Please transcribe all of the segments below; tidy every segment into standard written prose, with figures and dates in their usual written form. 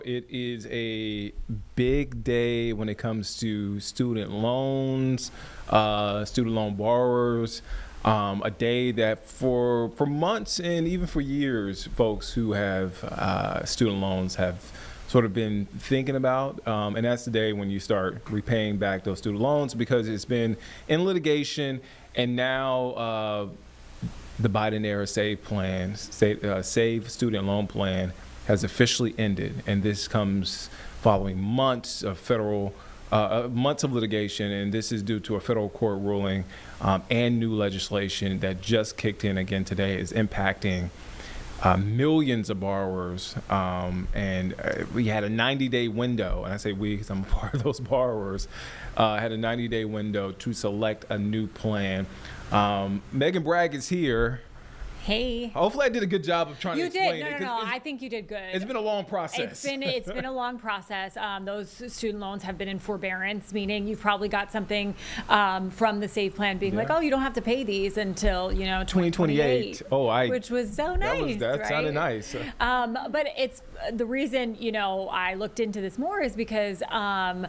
It is a big day when it comes to student loans, student loan borrowers. A day that for months and even for years, folks who have student loans have sort of been thinking about. And that's the day when you start repaying back those student loans because it's been in litigation. And now the Biden-era Save Student Loan Plan has officially ended, and this comes following months of months of litigation, and this is due to a federal court ruling and new legislation that just kicked in again today is impacting millions of borrowers, and we had a 90-day window, and I say we because I'm a part of those borrowers, had a 90-day window to select a new plan. Megan Bragg is here. Hey. Hopefully I did a good job of trying to explain it. You did. No. I think you did good. It's been a long process. It's been a long process. Those student loans have been in forbearance, meaning you've probably got something from the Save Plan being like, oh, you don't have to pay these until 2028. Which was so nice. That sounded nice. But it's the reason I looked into this more is because I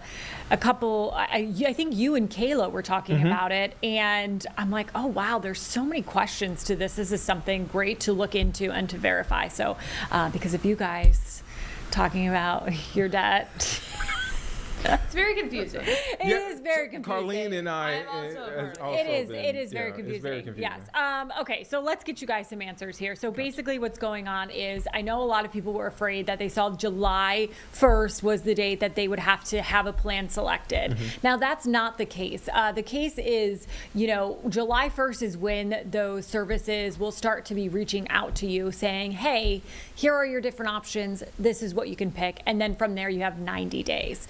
think you and Kayla were talking about it, and I'm like, oh wow, there's so many questions to this. This is something great to look into and to verify. So, because of you guys talking about your debt. It's very confusing. It is very confusing. Colleen and I it is very confusing. It's very confusing. Yes. Okay, so let's get you guys some answers here. So basically what's going on is I know a lot of people were afraid that they saw July 1st was the date that they would have to have a plan selected. Now that's not the case. The case is, July 1st is when those services will start to be reaching out to you saying, hey, here are your different options. This is what you can pick. And then from there you have 90 days.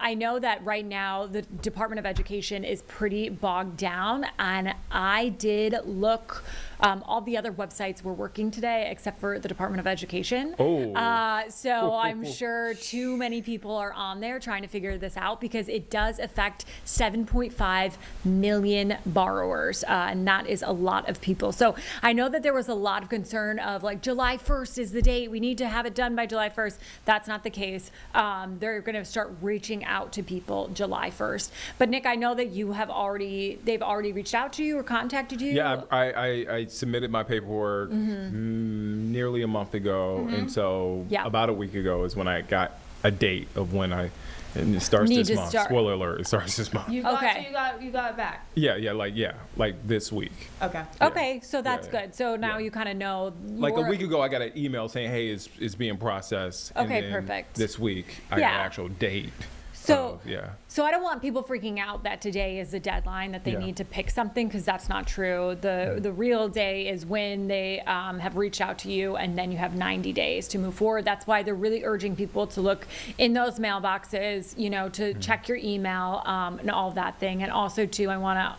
I know that right now the Department of Education is pretty bogged down, and I did look. All the other websites were working today except for the Department of Education. So I'm sure too many people are on there trying to figure this out because it does affect 7.5 million borrowers, and that is a lot of people. So I know that there was a lot of concern of like July 1st is the date. We need to have it done by July 1st. That's not the case. They're going to start reaching out to people July 1st. But Nick, I know that they've already reached out to you or contacted you. Yeah, I submitted my paperwork nearly a month ago, and so about a week ago is when I got a date of when and it starts this month. Spoiler alert, it starts this month. So you got it back. Like this week. Okay, so that's good. So now you kind of know. Like a week ago, I got an email saying, "Hey, it's being processed." Okay, and then perfect. This week, I got an actual date. So I don't want people freaking out that today is the deadline that they need to pick something because that's not true. The real day is when they have reached out to you, and then you have 90 days to move forward. That's why they're really urging people to look in those mailboxes, to check your email and all of that thing. And also too, I want to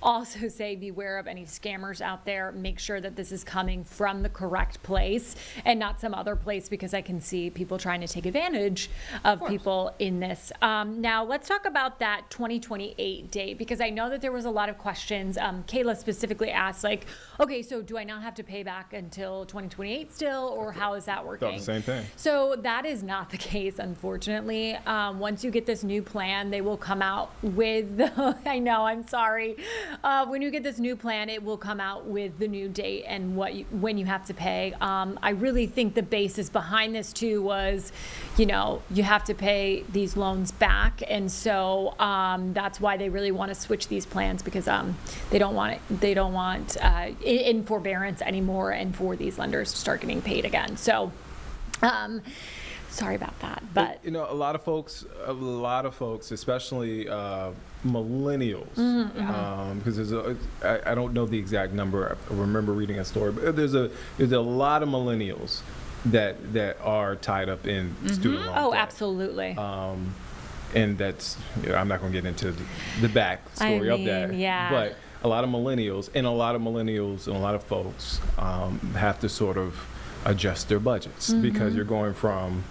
also say beware of any scammers out there. Make sure that this is coming from the correct place and not some other place, because I can see people trying to take advantage of people in this. Now let's talk about that 2028 date, because I know that there was a lot of questions. Kayla specifically asked, like, okay, so do I not have to pay back until 2028 still, or how is that working? Thought the same thing. So that is not the case, unfortunately. Once you get this new plan, they will come out with, I know, I'm sorry. When you get this new plan, it will come out with the new date and when you have to pay. I really think the basis behind this too was, you have to pay these loans back, and so that's why they really want to switch these plans, because they don't want in forbearance anymore, and for these lenders to start getting paid again. So. Sorry about that, but a lot of folks, especially millennials, because I don't know the exact number. I remember reading a story, but there's a lot of millennials that are tied up in student loan debt. Absolutely. And that's I'm not going to get into the back story of that. Yeah. But a lot of millennials and a lot of folks have to sort of adjust their budgets, because you're going from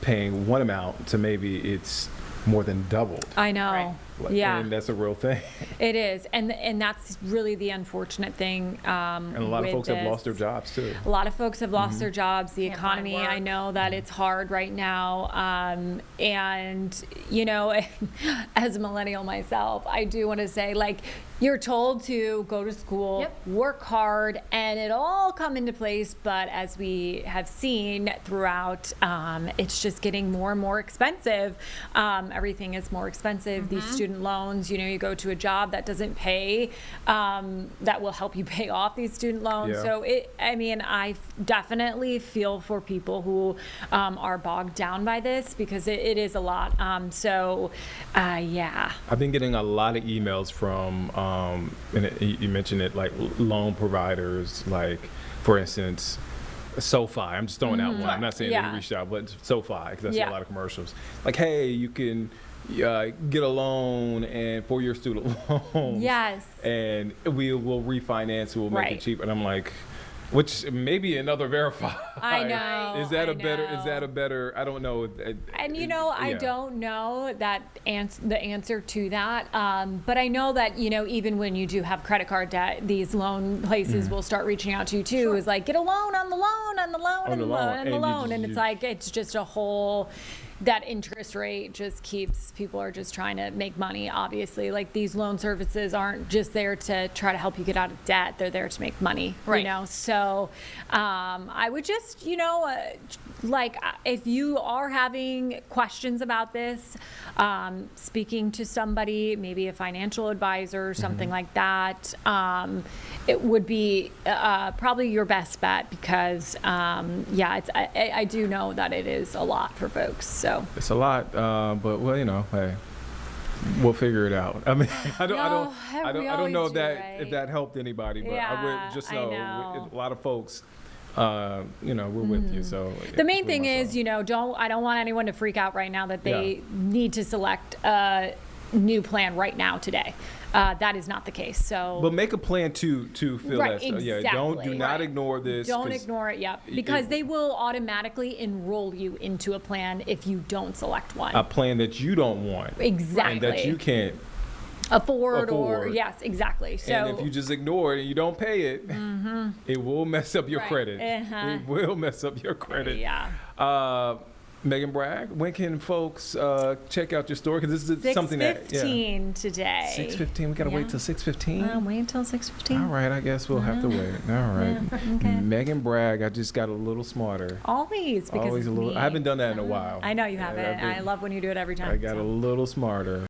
paying one amount to maybe it's more than doubled. I know. Right. Yeah. And that's a real thing. It is, and that's really the unfortunate thing. And a lot of folks have lost their jobs too. A lot of folks have lost their jobs. The Can't find economy, work. I know that it's hard right now. And, you know, as a millennial myself, I do want to say, like, you're told to go to school, Yep. work hard, and it'll all come into place. But as we have seen throughout, it's just getting more and more expensive. Everything is more expensive. These student loans, you know, you go to a job that doesn't pay, that will help you pay off these student loans. Yeah. So I definitely feel for people who are bogged down by this, because it is a lot. Yeah. I've been getting a lot of emails from, you mentioned it, like loan providers, like, for instance, SoFi. I'm just throwing out one. I'm not saying Yeah. they reached out, but SoFi, because I see Yeah. a lot of commercials. Like, hey, you can get a loan and for your student loans. Yes. And we will refinance. We'll make Right. it cheap. And I'm like, which maybe another Verify. I know, Is that I a better? Is know. that a better? I don't know. And you know, I Yeah. don't know the answer to that. But I know that, you know, even when you do have credit card debt, these loan places will start reaching out to you too. Is like, get a loan on the loan, on the loan, on the loan, on the And you loan. just- And it's like, it's just a whole, that interest rate just keeps, people are just trying to make money, obviously. Like, these loan services aren't just there to try to help you get out of debt. They're there to make money, you Right. know? So I would just, you know, if you are having questions about this, speaking to somebody, maybe a financial advisor or something like that, it would be probably your best bet, because, I do know that it is a lot for folks. So It's a lot, but well, you know, hey, we'll figure it out. I mean, I we don't know always if do, if right? that helped anybody, but I Yeah, would just I know, know. a lot of folks, you know, we're with you. So the main for thing is, myself. you know, I don't want anyone to freak out right now that they Yeah. need to select a new plan right now today. That is not the case. So But make a plan to fill Right, that stuff. Yeah, do exactly. not Right. ignore this. don't 'cause ignore it, because they will automatically enroll you into a plan if you don't select one. a plan that you don't want. Exactly. And that you can't. afford. afford. Yes, exactly. So And if you just ignore it and you don't pay it, it will mess up your Right. credit. Uh-huh. It will mess up your credit. yeah. Megan Bragg, when can folks check out your store? Because this is something that 6:15 today. 6:15. We gotta wait Yeah. till 6:15. Wait until 6:15. All right, I guess we'll have to wait. All right. Yeah, okay. Megan Bragg, I just got a little smarter. Always, because Always a it's little. me. I haven't done that in a while. I know you Yeah, haven't. I love when you do it every time. I got so. a little smarter.